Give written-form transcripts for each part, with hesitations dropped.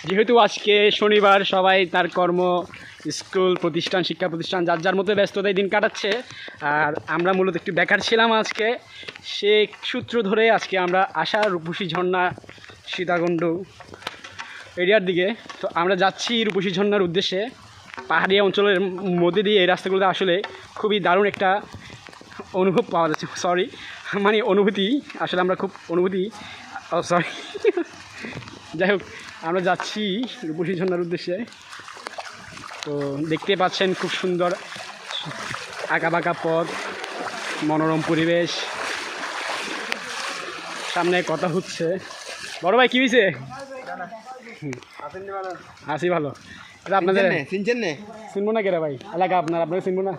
যেহেতু আজকে শনিবার, সবাই তার কর্ম, স্কুল প্রতিষ্ঠান, শিক্ষা প্রতিষ্ঠান যার যার মতো ব্যস্ততায় দিন কাটাচ্ছে। আর আমরা মূলত একটু বেকার ছিলাম আজকে, সে সূত্র ধরে আজকে আমরা আসা রূপসী ঝর্ণা সীতাকুণ্ড এরিয়ার দিকে। তো আমরা যাচ্ছি রূপসী ঝর্ণার উদ্দেশ্যে। পাহাড়ি অঞ্চলের মধ্যে দিয়ে এই রাস্তাগুলোতে আসলে খুবই দারুণ একটা অনুভব পাওয়া যাচ্ছে। মানে অনুভূতি, আসলে আমরা খুব অনুভূতি যাই হোক, আমরা যাচ্ছি রূপসী ঝর্ণার উদ্দেশ্যে। তো দেখতে পাচ্ছেন খুব সুন্দর আঁকাবাঁকা পথ, মনোরম পরিবেশ, সামনে কথা হচ্ছে। বড় ভাই, কী হয়েছে? আসি ভালো। এটা আপনাদের চিনবো না কেরা ভাই, এলাকা আপনাকে চিনবো না।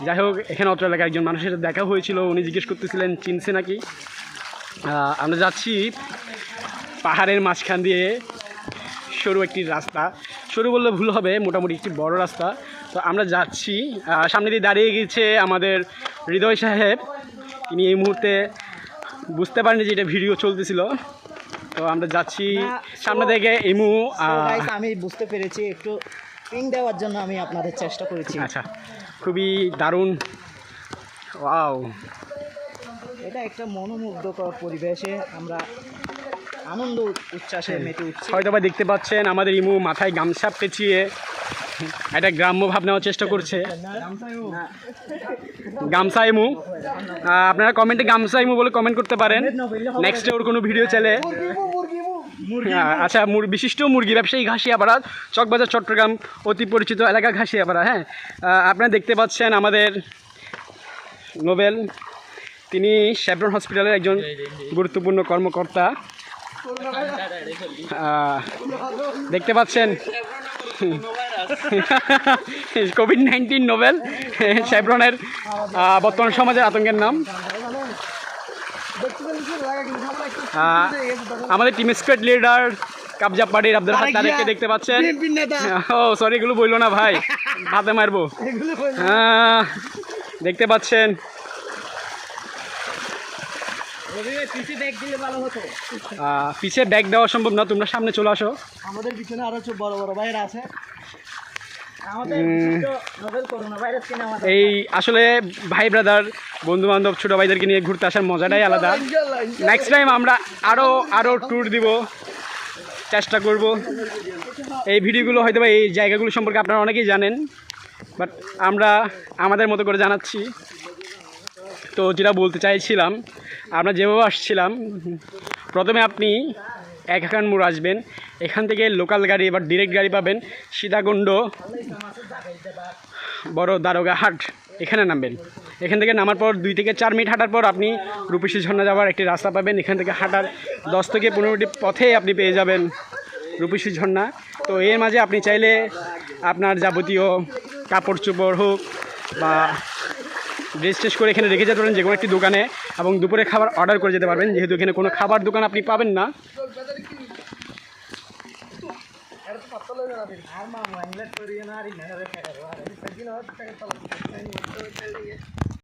যাই হোক, এখানে অত্র এলাকায় একজন মানুষের সাথে দেখা হয়েছিল, উনি জিজ্ঞেস করতেছিলেন চিনছে নাকি। আমরা যাচ্ছি পাহাড়ের মাঝখান দিয়ে সরু একটি রাস্তা, সরু বললে ভুল হবে, মোটামুটি একটি বড় রাস্তা। তো আমরা যাচ্ছি, সামনে দিয়ে দাঁড়িয়ে গেছে আমাদের হৃদয় সাহেব। তিনি এই মুহূর্তে বুঝতে পারেন যে এটা ভিডিও চলতেছিল। তো আমরা যাচ্ছি সামনে থেকে আমি বুঝতে পেরেছি, একটু পিং দেওয়ার জন্য আমি আপনাদের চেষ্টা করেছি। আচ্ছা, খুবই দারুণ, ওয়াও। এটা একটা মনোমুগ্ধকর পরিবেশে আমরা আনন্দ উচ্ছ্বাসে মেতে উঠছি। হয়তো বা দেখতে পাচ্ছেন আমাদের ইমু মাথায় গামছা পেঁচিয়ে একটা গ্রাম্য ভাব নেওয়ার চেষ্টা করছে। গামছা ইমু, আপনারা কমেন্টে গামছা ইমু বলে কমেন্ট করতে পারেন। নেক্সটে ওর কোনো ভিডিও চাইলে। আচ্ছা, বিশিষ্ট মুরগি ব্যবসায়ী ঘাসিয়াপাড়া, চকবাজার, চট্টগ্রাম, অতি পরিচিত এলাকা ঘাসিয়াপাড়া। হ্যাঁ, আপনারা দেখতে পাচ্ছেন আমাদের নোবেল, তিনি শেভরন হসপিটালের একজন গুরুত্বপূর্ণ কর্মকর্তা। দেখতে পাচ্ছেন কোভিড-19 নোবেল, শেভরনের বর্তমান সমাজের আতঙ্কের নাম। আমাদের টিম স্কোয়াড লিডার কাবজা পার্টির আব্দুল হাক তাদেরকে দেখতে পাচ্ছেন। ও সরি, এগুলো বললো না ভাই, হাতে মারবো। দেখতে পাচ্ছেন পিছে ব্যাগ দেওয়া সম্ভব না, তোমরা সামনে চলে আসো। আমাদের পিছনে আরো বড় বড় ভাইরা আছে। এই আসলে ভাই ব্রাদার, বন্ধু বান্ধব, ছোটো ভাইদেরকে নিয়ে ঘুরতে আসার মজাটাই আলাদা। নেক্সট টাইম আমরা আরও ট্যুর দিব, চেষ্টা করব। এই ভিডিওগুলো হয়তো বা এই জায়গাগুলো সম্পর্কে আপনারা অনেকেই জানেন, বাট আমরা আমাদের মতো করে জানাচ্ছি। তো যেটা বলতে চাইছিলাম, আমরা যেভাবে আসছিলাম, প্রথমে আপনি একাকান মোড় আসবেন, এখান থেকে লোকাল গাড়ি বা ডিরেক্ট গাড়ি পাবেন সীতাকুণ্ড বড় দারোগা হাট, এখানে নামবেন। এখান থেকে নামার পর 2 থেকে 4 মিনিট হাঁটার পর আপনি রূপসী ঝর্ণা যাওয়ার একটি রাস্তা পাবেন। এখান থেকে হাঁটার 10 থেকে 15 মিনিট পথে আপনি পেয়ে যাবেন রূপসী ঝর্ণা। তো এর মাঝে আপনি চাইলে আপনার যাবতীয় কাপড় চোপড় হোক বা ড্রেস টেস করে এখানে রেখে যেতে পারেন যে কোনো একটি দোকানে, এবং দুপুরে খাবার অর্ডার করে যেতে পারবেন, যেহেতু এখানে কোনো খাবার দোকান আপনি পাবেন না।